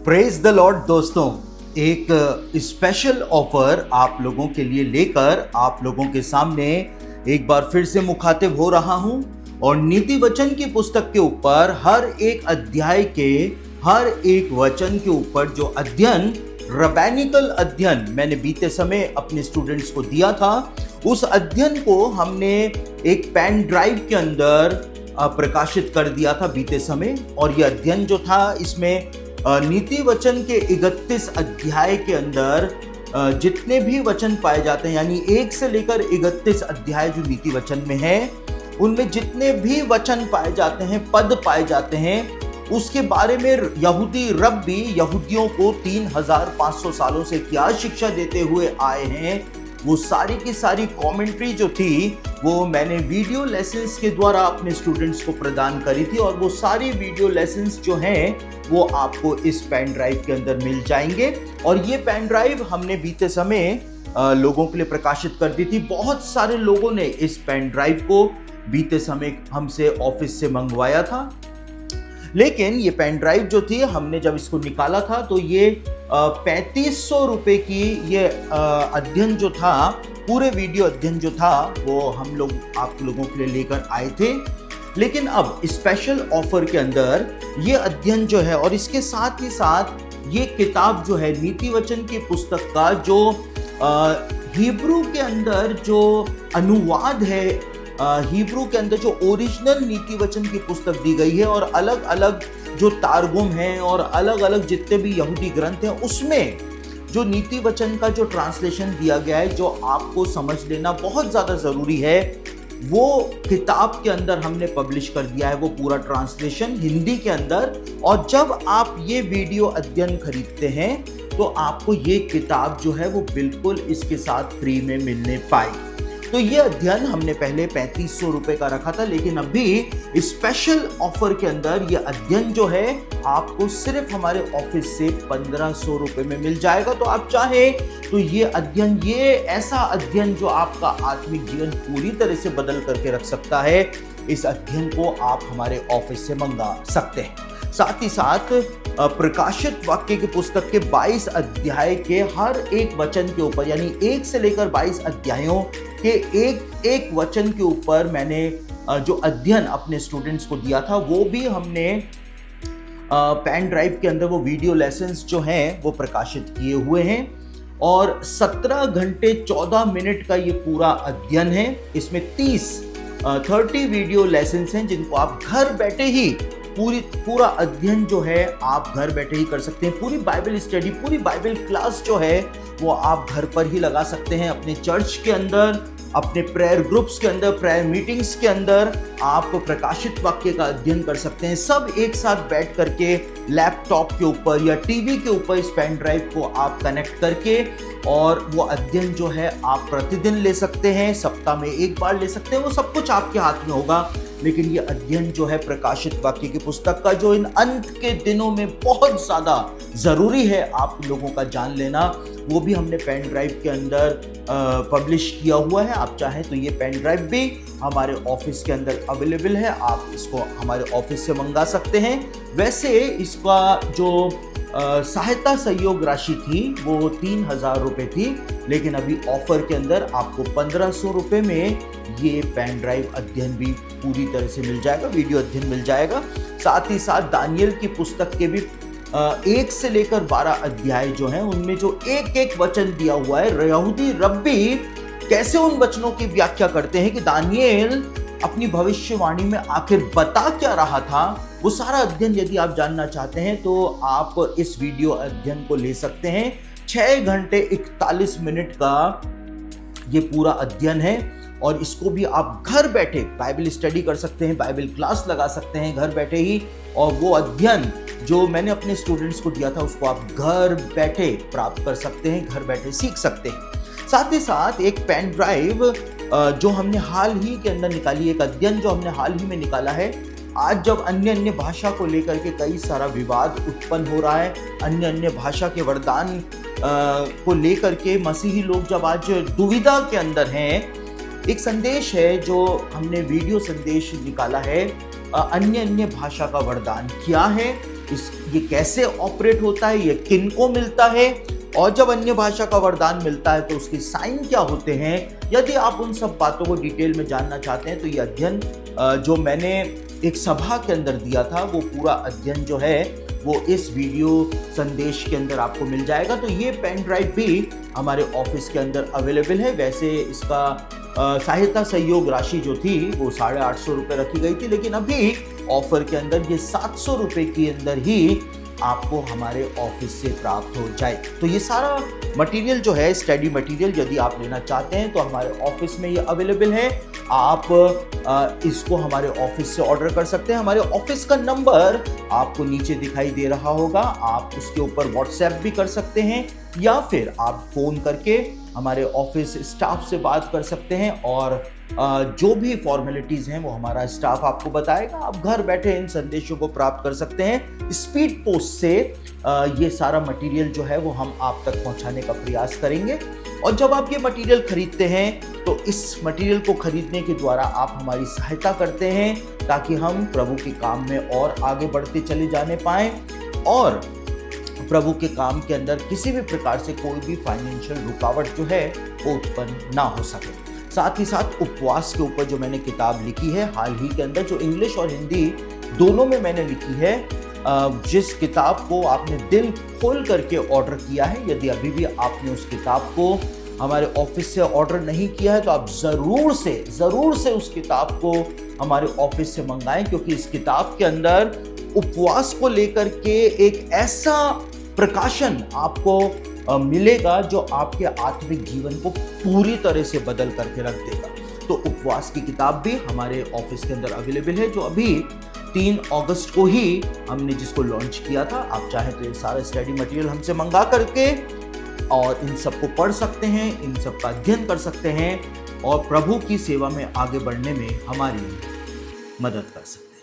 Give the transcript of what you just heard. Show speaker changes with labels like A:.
A: Praise the Lord दोस्तों, एक special offer आप लोगों के लिए लेकर आप लोगों के सामने एक बार फिर से मुखातिब हो रहा हूं और नीति वचन की पुस्तक के ऊपर हर एक अध्याय के हर एक वचन के ऊपर जो अध्ययन रबैनिकल अध्ययन मैंने बीते समय अपने स्टूडेंट्स को दिया था, उस अध्ययन को हमने एक पेन ड्राइव के अंदर प्रकाशित कर दिया था बीते समय। और यह अध्ययन जो था, इसमें नीति वचन के 31 अध्याय के अंदर जितने भी वचन पाए जाते हैं, यानी 1 से लेकर 31 अध्याय जो नीति वचन में है, उनमें जितने भी वचन पाए जाते हैं, पद पाए जाते हैं, उसके बारे में यहूदी रब्बी यहूदियों को 3500 सालों से क्या शिक्षा देते हुए आए हैं, वो सारी की सारी कमेंट्री जो थी वो मैंने वीडियो लेसन्स के द्वारा अपने स्टूडेंट्स को प्रदान करी थी। और वो सारी वीडियो लेसन्स जो हैं वो आपको इस पेन ड्राइव के अंदर मिल जाएंगे। और ये पेन ड्राइव हमने बीते समय लोगों के लिए प्रकाशित कर दी थी। बहुत सारे लोगों ने इस पेन ड्राइव को बीते समय हमसे ऑफिस से मंगवाया था, लेकिन ये पेन ड्राइव जो थी, हमने जब इसको निकाला था तो ये 3500 रुपए की ये अध्ययन जो था, पूरे वीडियो अध्ययन जो था, वो हम लोग आप लोगों के लिए लेकर आए थे। लेकिन अब स्पेशल ऑफर के अंदर ये अध्ययन जो है और इसके साथ ही साथ ये किताब जो है, नीति वचन की पुस्तक का जो हिब्रू के अंदर जो अनुवाद है, हिब्रू के अंदर जो ओरिजिनल नीति वचन की पुस्तक दी गई है, और अलग अलग जो तारगुम हैं और अलग अलग जितने भी यहूदी ग्रंथ हैं, उसमें जो नीति वचन का जो ट्रांसलेशन दिया गया है, जो आपको समझ लेना बहुत ज़्यादा ज़रूरी है, वो किताब के अंदर हमने पब्लिश कर दिया है, वो पूरा ट्रांसलेशन हिंदी के अंदर। और जब आप ये वीडियो अध्ययन खरीदते हैं तो आपको ये किताब जो है वो बिल्कुल इसके साथ फ्री में मिलने पाए। तो ये अध्ययन हमने पहले 3500 रुपए का रखा था, लेकिन अभी स्पेशल ऑफर के अंदर ये अध्ययन जो है आपको सिर्फ हमारे ऑफिस से 1500 रुपए में मिल जाएगा। तो आप चाहे तो ये अध्ययन, ये ऐसा अध्ययन जो आपका आत्मिक जीवन पूरी तरह से बदल करके रख सकता है, इस अध्ययन को आप हमारे ऑफिस से मंगा सकते हैं। साथ ही साथ प्रकाशित वाक्य की पुस्तक के 22 अध्याय के हर एक वचन के ऊपर, यानी 1 से लेकर 22 अध्यायों के एक एक वचन के ऊपर मैंने जो अध्ययन अपने स्टूडेंट्स को दिया था, वो भी हमने पेन ड्राइव के अंदर वो वीडियो लेसन्स जो हैं वो प्रकाशित किए हुए हैं। और 17 घंटे 14 मिनट का ये पूरा अध्ययन है। इसमें 30 वीडियो लेसन्स हैं जिनको आप घर बैठे ही पूरा अध्ययन जो है आप घर बैठे ही कर सकते हैं। पूरी बाइबल स्टडी, पूरी बाइबल क्लास जो है वो आप घर पर ही लगा सकते हैं। अपने चर्च के अंदर, अपने प्रेयर ग्रुप्स के अंदर, प्रेयर मीटिंग्स के अंदर आप प्रकाशित वाक्य का अध्ययन कर सकते हैं। सब एक साथ बैठ करके लैपटॉप के ऊपर या टीवी के ऊपर इस पेन ड्राइव को आप कनेक्ट करके, और वो अध्ययन जो है आप प्रतिदिन ले सकते हैं, सप्ताह में एक बार ले सकते हैं। वो सब कुछ आपके हाथ में होगा। लेकिन ये अध्ययन जो है प्रकाशित वाक्य की पुस्तक का, जो इन अंत के दिनों में बहुत ज़्यादा ज़रूरी है आप लोगों का जान लेना, वो भी हमने पेन ड्राइव के अंदर पब्लिश किया हुआ है। आप चाहें तो ये पेन ड्राइव भी हमारे ऑफिस के अंदर अवेलेबल है, आप इसको हमारे ऑफिस से मंगा सकते हैं। वैसे इसका जो सहायता सहयोग राशि थी वो 3000 रुपये थी, लेकिन अभी ऑफर के अंदर आपको 1500 रुपये में ये पेन ड्राइव अध्ययन भी पूरी तरह से मिल जाएगा, वीडियो अध्ययन मिल जाएगा। साथ ही साथ दानियल की पुस्तक के भी 1 से लेकर 12 अध्याय जो हैं, उनमें जो एक एक वचन दिया हुआ है, यहूदी रब्बी कैसे उन वचनों की व्याख्या करते हैं कि दानियल अपनी भविष्यवाणी में आखिर बता क्या रहा था, वो सारा अध्ययन यदि आप जानना चाहते हैं तो आप इस वीडियो अध्ययन को ले सकते हैं। 6 घंटे 41 मिनट का ये पूरा अध्ययन है, और इसको भी आप घर बैठे बाइबल स्टडी कर सकते हैं, बाइबल क्लास लगा सकते हैं घर बैठे ही। और वो अध्ययन जो मैंने अपने स्टूडेंट्स को दिया था, उसको आप घर बैठे प्राप्त कर सकते हैं, घर बैठे सीख सकते हैं। साथ ही साथ एक पेन ड्राइव जो हमने हाल ही के अंदर निकाली, एक अध्ययन जो हमने हाल ही में निकाला है। आज जब अन्य भाषा को लेकर के कई सारा विवाद उत्पन्न हो रहा है, अन्य भाषा के वरदान को लेकर के मसीही लोग जब आज दुविधा के अंदर हैं, एक संदेश है जो हमने वीडियो संदेश निकाला है, अन्य भाषा का वरदान क्या है, ये कैसे ऑपरेट होता है, ये किन को मिलता है, और जब अन्य भाषा का वरदान मिलता है तो उसके साइन क्या होते हैं। यदि आप उन सब बातों को डिटेल में जानना चाहते हैं तो ये अध्ययन जो मैंने एक सभा के अंदर दिया था, वो पूरा अध्ययन जो है वो इस वीडियो संदेश के अंदर आपको मिल जाएगा। तो ये पेन ड्राइव भी हमारे ऑफिस के अंदर अवेलेबल है। वैसे इसका सहायता सहयोग राशि जो थी वो 850 रुपये रखी गई थी, लेकिन अभी ऑफर के अंदर ये 700 रुपये के अंदर ही आपको हमारे ऑफिस से प्राप्त हो जाए। तो ये सारा मटेरियल जो है, स्टडी मटेरियल, यदि आप लेना चाहते हैं तो हमारे ऑफिस में ये अवेलेबल है। आप इसको हमारे ऑफिस से ऑर्डर कर सकते हैं। हमारे ऑफिस का नंबर आपको नीचे दिखाई दे रहा होगा। आप उसके ऊपर व्हाट्सएप भी कर सकते हैं या फिर आप फोन करके हमारे ऑफिस स्टाफ से बात कर सकते हैं, और जो भी फॉर्मेलिटीज हैं वो हमारा स्टाफ आपको बताएगा। आप घर बैठे इन संदेशों को प्राप्त कर सकते हैं। स्पीड पोस्ट से ये सारा मटेरियल जो है वो हम आप तक पहुंचाने का प्रयास करेंगे। और जब आप ये मटेरियल खरीदते हैं तो इस मटेरियल को खरीदने के द्वारा आप हमारी सहायता करते हैं, ताकि हम प्रभु के काम में और आगे बढ़ते चले जाने पाएं और प्रभु के काम के अंदर किसी भी प्रकार से कोई भी फाइनेंशियल रुकावट जो है वो उत्पन्न ना हो सके। साथ ही साथ उपवास के ऊपर जो मैंने किताब लिखी है हाल ही के अंदर, जो इंग्लिश और हिंदी दोनों में मैंने लिखी है, जिस किताब को आपने दिल खोल करके ऑर्डर किया है, यदि अभी भी आपने उस किताब को हमारे ऑफिस से ऑर्डर नहीं किया है तो आप ज़रूर से उस किताब को हमारे ऑफिस से मंगाएं, क्योंकि इस किताब के अंदर उपवास को लेकर के एक ऐसा प्रकाशन आपको मिलेगा जो आपके आत्मिक जीवन को पूरी तरह से बदल करके रख देगा। तो उपवास की किताब भी हमारे ऑफिस के अंदर अवेलेबल है, जो अभी 3 अगस्त को ही हमने जिसको लॉन्च किया था। आप चाहें तो ये सारा स्टडी मटेरियल हमसे मंगा करके और इन सबको पढ़ सकते हैं, इन सब का अध्ययन कर सकते हैं और प्रभु की सेवा में आगे बढ़ने में हमारी मदद कर सकते हैं।